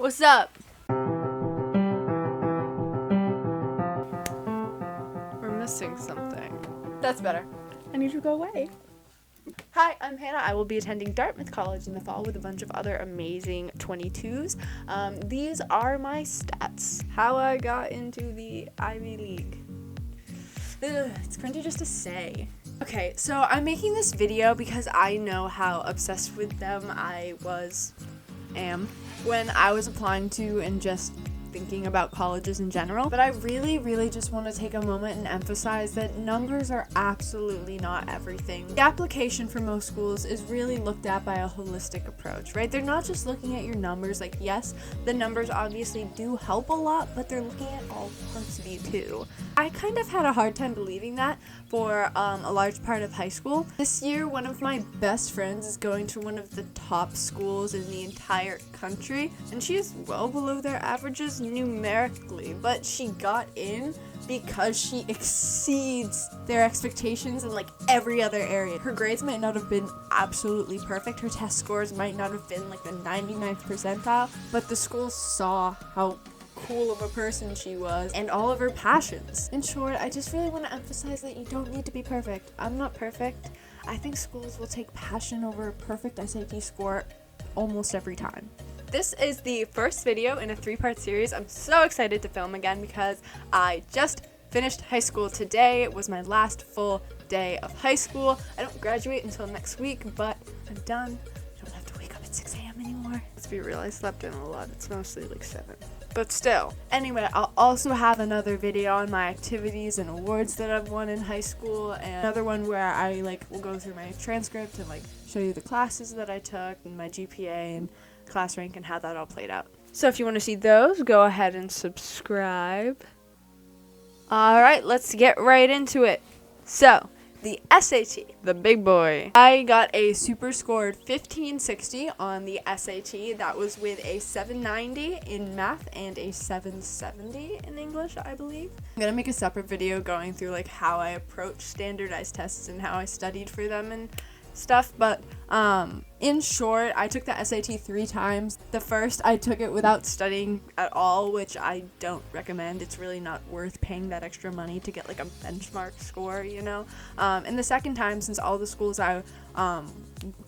What's up? We're missing something. That's better. I need you to go away. Hi, I'm Hannah. I will be attending Dartmouth College in the fall with a bunch of other amazing 22s. These are my stats. How I got into the Ivy League. It's cringy just to say. Okay, so I'm making this video because I know how obsessed with them I am when I was applying to and just thinking about colleges in general. But I really just want to take a moment and emphasize that numbers are absolutely not everything. The application for most schools is really looked at by a holistic approach, right? They're not just looking at your numbers. Like, yes, the numbers obviously do help a lot, but they're looking at all parts of you too. I kind of had a hard time believing that for a large part of high school. This year, one of my best friends is going to one of the top schools in the entire country, and she is well below their averages numerically, but she got in because she exceeds their expectations in like every other area. Her grades might not have been absolutely perfect, her test scores might not have been like the 99th percentile, but the school saw how cool of a person she was and all of her passions. In short, I just really want to emphasize that you don't need to be perfect. I'm not perfect. I think schools will take passion over a perfect SAT score almost every time. This is the first video in a 3-part series. I'm so excited to film again because I just finished high school today. It was my last full day of high school. I don't graduate until next week, but I'm done. I don't have to wake up at 6 a.m. anymore. Let's be real, I slept in a lot. It's mostly like 7. But still. Anyway, I'll also have another video on my activities and awards that I've won in high school, and another one where I will go through my transcript and show you the classes that I took and my GPA and class rank and how that all played out. So if you want to see those, go ahead and subscribe. Alright, let's get right into it. So, the SAT, the big boy. I got a super scored 1560 on the SAT. That was with a 790 in math and a 770 in English, I believe. I'm gonna make a separate video going through how I approach standardized tests and how I studied for them and stuff, but in short, I took the SAT 3 times. The first, I took it without studying at all, which I don't recommend. It's really not worth paying that extra money to get a benchmark score, you know? And the second time, since all the schools I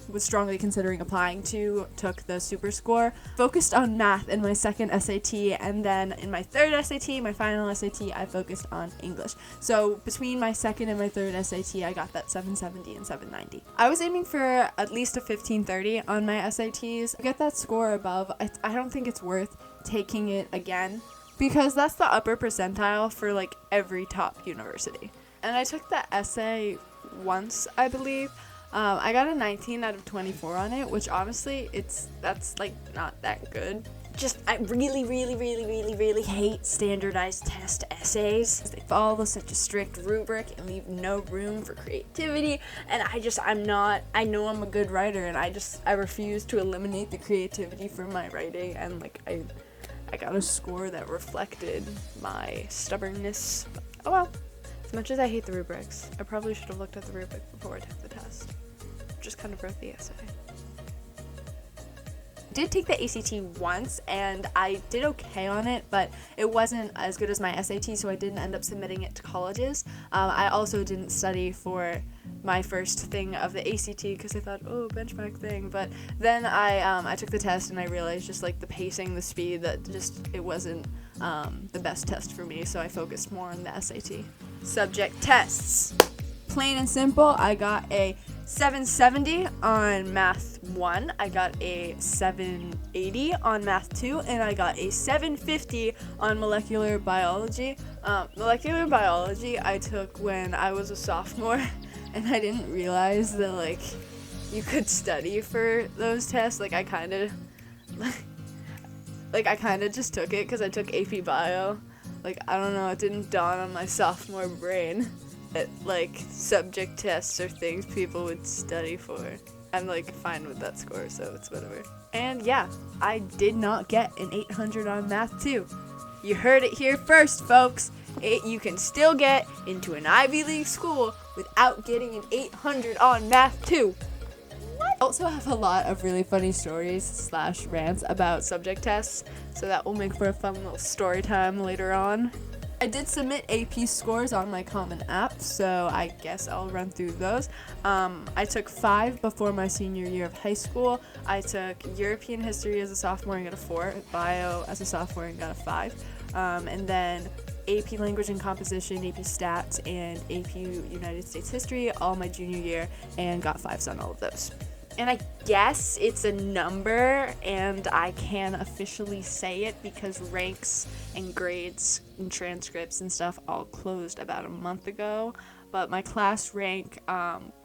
was strongly considering applying to took the super score, focused on math in my second SAT, and then in my third SAT, my final SAT, I focused on English. So between my second and my third SAT, I got that 770 and 790. I was aiming for at least a 1530 on my SATs. To get that score above, I don't think it's worth taking it again, because that's the upper percentile for every top university. And I took the essay once, I believe. I got a 19 out of 24 on it, which honestly, that's not that good. I really hate standardized test essays. They follow such a strict rubric and leave no room for creativity, and I know I'm a good writer, and I refuse to eliminate the creativity from my writing, and I got a score that reflected my stubbornness. Oh well. As much as I hate the rubrics, I probably should have looked at the rubric before I took the test. Just kind of wrote the essay. I did take the ACT once, and I did okay on it, but it wasn't as good as my SAT, so I didn't end up submitting it to colleges. I also didn't study for my first thing of the ACT because I thought, oh, benchmark thing, but then I took the test and I realized just the pacing, the speed, that it wasn't the best test for me, so I focused more on the SAT. Subject tests. Plain and simple, I got a 770 on Math 1, I got a 780 on Math 2, and I got a 750 on Molecular Biology. Molecular Biology I took when I was a sophomore, and I didn't realize that, you could study for those tests. I kind of just took it because I took AP Bio. I don't know, it didn't dawn on my sophomore brain that, subject tests are things people would study for. I'm, fine with that score, so it's whatever. And yeah, I did not get an 800 on Math 2. You heard it here first, folks. You can still get into an Ivy League school without getting an 800 on Math 2. What? I also have a lot of really funny stories / rants about subject tests, so that will make for a fun little story time later on. I did submit AP scores on my Common App, so I guess I'll run through those. I took 5 before my senior year of high school. I took European History as a sophomore and got a 4, Bio as a sophomore and got a 5, and then AP Language and Composition, AP Stats, and AP United States History all my junior year and got 5s on all of those. And I guess it's a number, and I can officially say it because ranks and grades and transcripts and stuff all closed about a month ago. But my class rank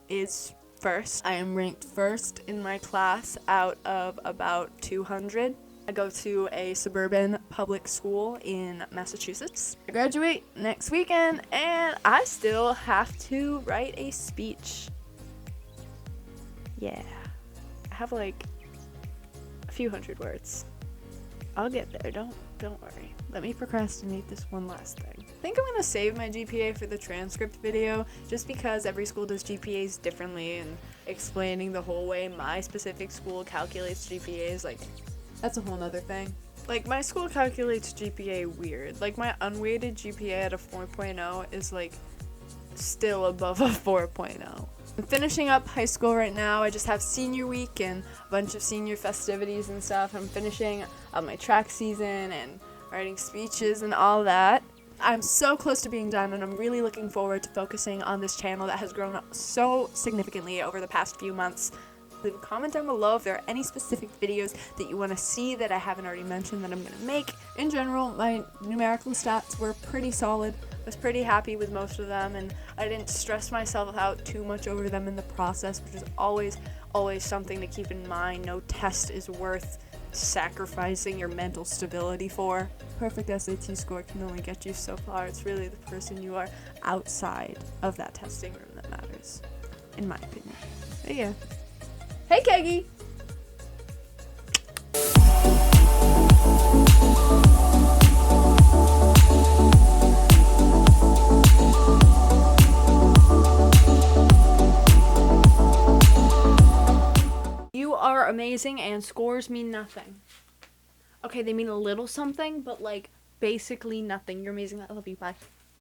is first. I am ranked first in my class out of about 200. I go to a suburban public school in Massachusetts. I graduate next weekend, and I still have to write a speech. Yeah. I have like a few hundred words. I'll get there, don't worry. Let me procrastinate this one last thing. I think I'm gonna save my GPA for the transcript video, just because every school does GPAs differently, and explaining the whole way my specific school calculates GPAs, like, that's a whole nother thing. Like, my school calculates GPA weird. Like, my unweighted GPA at a 4.0 is like still above a 4.0. I'm finishing up high school right now. I just have senior week and a bunch of senior festivities and stuff. I'm finishing up my track season and writing speeches and all that. I'm so close to being done, and I'm really looking forward to focusing on this channel that has grown so significantly over the past few months. Leave a comment down below if there are any specific videos that you want to see that I haven't already mentioned that I'm going to make. In general, my numerical stats were pretty solid. I was pretty happy with most of them, and I didn't stress myself out too much over them in the process, which is always something to keep in mind. No test is worth sacrificing your mental stability for. Perfect SAT score can only get you so far. It's really the person you are outside of that testing room that matters, in my opinion. But yeah. Hey, Keggy! You are amazing, and scores mean nothing. Okay, they mean a little something, but like basically nothing. You're amazing. I love you. Bye.